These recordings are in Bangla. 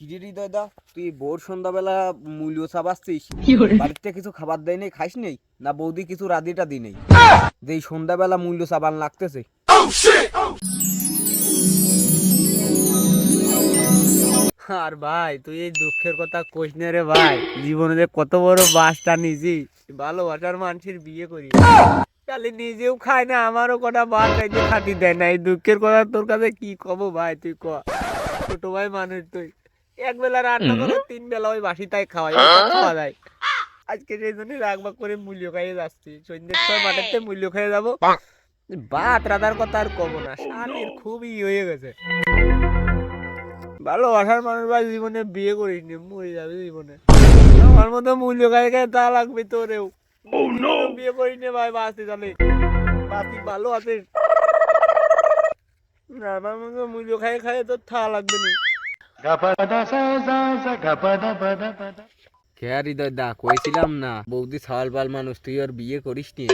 কিরে দা তুই ভোর সন্ধ্যাবেলা মূল্য চাবাচ্ছিস? বাড়িতে কিছু খাবার দেয় নেই, খাইস নেই? না বৌদি কিছু রাধিটা দি নেই যে এই সন্ধ্যাবেলা মূল্য চাবান লাগতেছে? আর ভাই তুই এই দুঃখের কথা কইস না রে ভাই। জীবনে যে কত বড় বাসটা নিছি, ভালোবাসার মানুষের বিয়ে করি, খালি নিজেও খায় না, আমারও কটা বাস খাইতে খাতি দেয় না। এই দুঃখের কথা তোর কাছে কি কব ভাই, তুই ক। ছোট ভাই মানুষ তুই, এক বেলা রান্না করে 3 বেলা ওই বাসি তাই খাওয়াই, খাওয়া যায়। আজকে সেই জন্য রাগবাগ করে মূল্য খাইয়ে যাচ্ছি, সন্ধ্যের সময় মাঠেতে মূল্য খেয়ে যাবো। বাত রাধার কথা আর কব না, শালির খুবই হয়ে গেছে। ভালোবাসার মানুষ ভাই জীবনে বিয়ে করিস নি, মরে যাবে জীবনে। আমার মতো মূল্য খাই খাই তা লাগবে তোরেও। বিয়ে করিস নি ভাই, বাঁচতে চলে বাঁচি ভালো আছিস। আমার মতো মূল্য খাই খাই তোর থা লাগবে নি। কে হৃদয় দা, কইছিলাম না বৌদি ছাওয়াল পাল মানুষ, তুই আর বিয়ে করিস নি?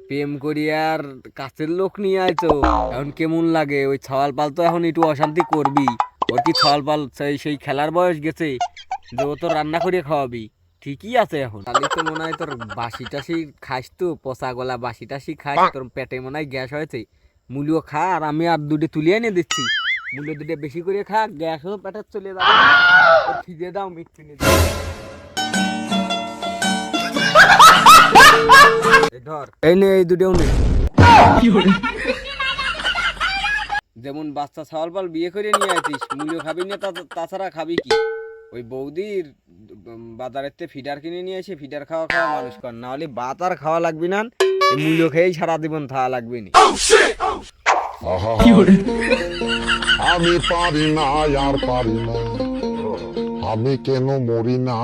প্রেম করি আর কাছের লোক নিয়ে আইছো, এখন কেমন লাগে? ওই ছাওয়াল পাল তো এখন একটু অশান্তি করবি। ওর কি ছাওয়াল পাল সেই খেলার বয়স গেছে যে ও তো রান্না করে খাওয়াবি? ঠিকই আছে এখন। তাহলে তো মনে হয় তোর বাসি টাসি খাস, তো পচা গলা বাসি টাসি খাস, তোর পেটে মনে হয় গ্যাস হয়েছে। মূল্য খা, আর আমি আর দুটো তুলিয়ে এনে দিচ্ছি। মূল্য দুটো বেশি করে খা, গ্যাসও পেটে চলে যাবে। খিদে দাও মিষ্টি নিয়ে ধর, এই নে, এই দুটোও নে। যেমন বাচ্চা ছাওয়াল পাল বিয়ে করে নিয়ে আইছিস, মূল্য খাবি না, তাছাড়া খাবি কি? ওই বৌদির বাজারের ফিডার কিনে নিয়ে এসে ফিডার খাওয়া খাওয়া মানুষ কর, না হলে ভাত আর খাওয়া লাগবে না। এই মূল্য খেয়েই সারা জীবন খাওয়া লাগবে না। আমি পারি না, আর পারি না, আমি কেন মরি না।